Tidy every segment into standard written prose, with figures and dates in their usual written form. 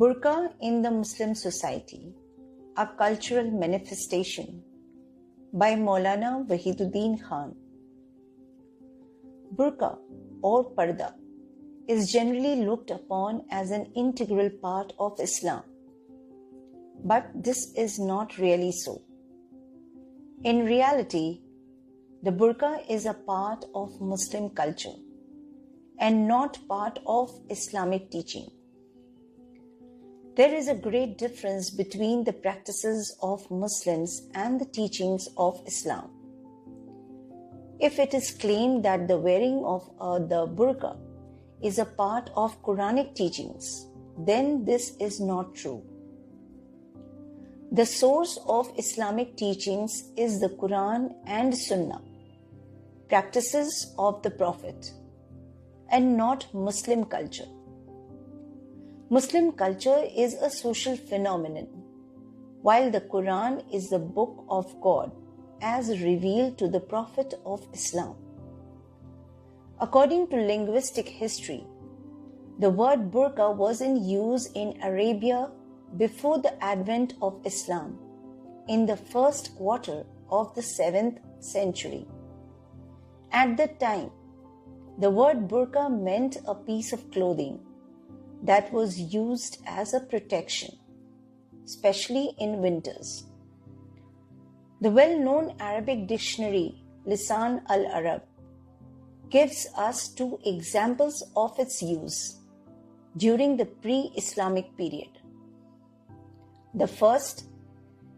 Burqa in the Muslim Society, a Cultural Manifestation by Maulana Wahiduddin Khan. Burqa or Parda is generally looked upon as an integral part of Islam, but this is not really so. In reality, the burqa is a part of Muslim culture and not part of Islamic teaching. There is a great difference between the practices of Muslims and the teachings of Islam. If it is claimed that the wearing of the burqa is a part of Quranic teachings, then this is not true. The source of Islamic teachings is the Quran and Sunnah, practices of the Prophet, and not Muslim culture. Muslim culture is a social phenomenon, while the Quran is the book of God as revealed to the Prophet of Islam. According to linguistic history, the word burqa was in use in Arabia before the advent of Islam in the first quarter of the 7th century. At that time, the word burqa meant a piece of clothing that was used as a protection, especially in winters. The well-known Arabic dictionary Lisan al-Arab gives us two examples of its use during the pre-Islamic period. The first,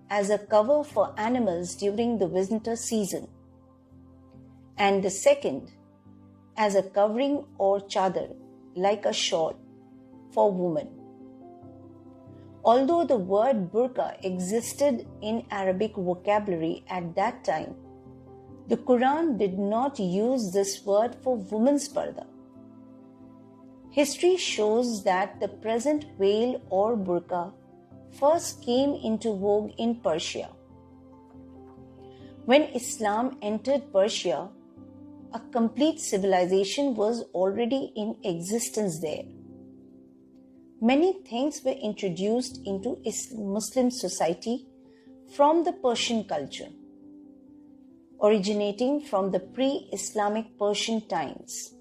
as a cover for animals during the winter season, and the second, as a covering or chadar, like a shawl, for women. Although the word burqa existed in Arabic vocabulary at that time, the Quran did not use this word for women's parda. History shows that the present veil or burqa first came into vogue in Persia. When Islam entered Persia, a complete civilization was already in existence there. Many things were introduced into Muslim society from the Persian culture, originating from the pre-Islamic Persian times.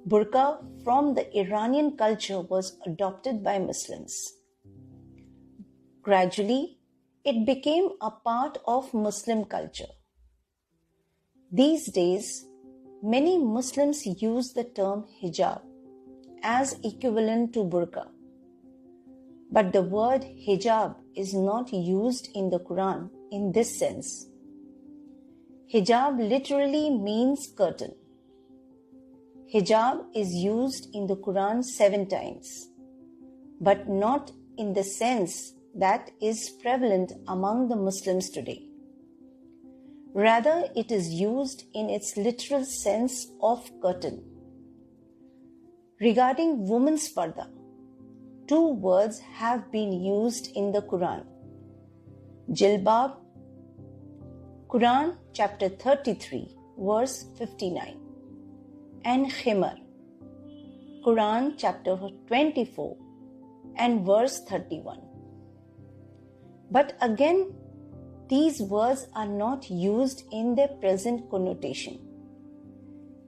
Burqa from the Iranian culture was adopted by Muslims. Gradually, it became a part of Muslim culture. These days, many Muslims use the term hijab as equivalent to burqa. But the word hijab is not used in the Quran in this sense. Hijab literally means curtain. Hijab is used in the Quran 7 times, but not in the sense that is prevalent among the Muslims today. Rather, it is used in its literal sense of curtain. Regarding women's parda, two words have been used in the Quran. Jilbab, Quran chapter 33, verse 59, and khimar, Quran chapter 24 and verse 31. But again, these words are not used in their present connotation.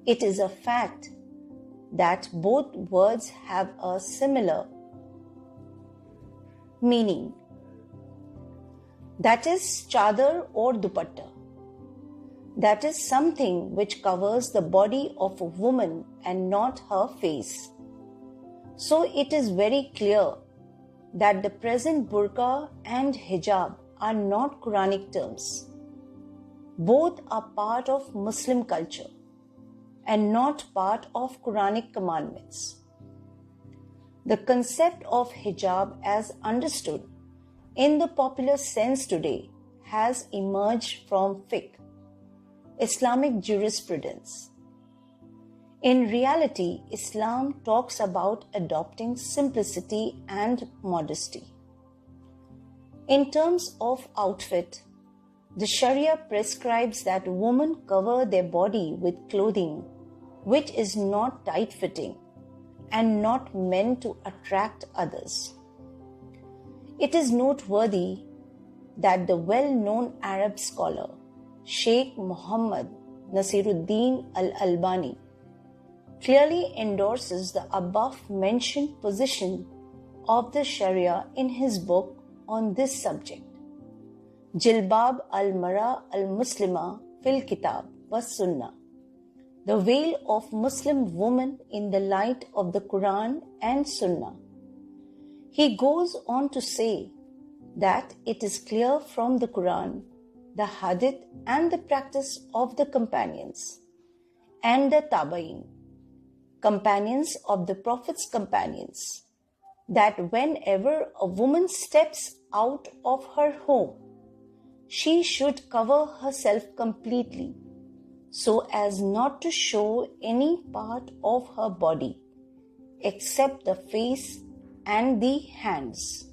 It is a fact that both words have a similar meaning, that is chadar or dupatta. That is something which covers the body of a woman and not her face. So it is very clear that the present burqa and hijab are not Quranic terms. Both are part of Muslim culture and not part of Quranic commandments. The concept of hijab as understood in the popular sense today has emerged from fiqh, Islamic jurisprudence. In reality, Islam talks about adopting simplicity and modesty. In terms of outfit, the Sharia prescribes that women cover their body with clothing which is not tight-fitting and not meant to attract others. It is noteworthy that the well-known Arab scholar Sheikh Muhammad Nasiruddin al-Albani clearly endorses the above-mentioned position of the Sharia in his book on this subject, Jilbab al-Mara al-Muslima fil Kitab wa Sunnah, the veil of Muslim woman in the light of the Quran and Sunnah. He goes on to say that it is clear from the Quran, the Hadith and the practice of the companions and the Tabain, companions of the Prophet's companions, that whenever a woman steps out of her home, she should cover herself completely so as not to show any part of her body except the face and the hands.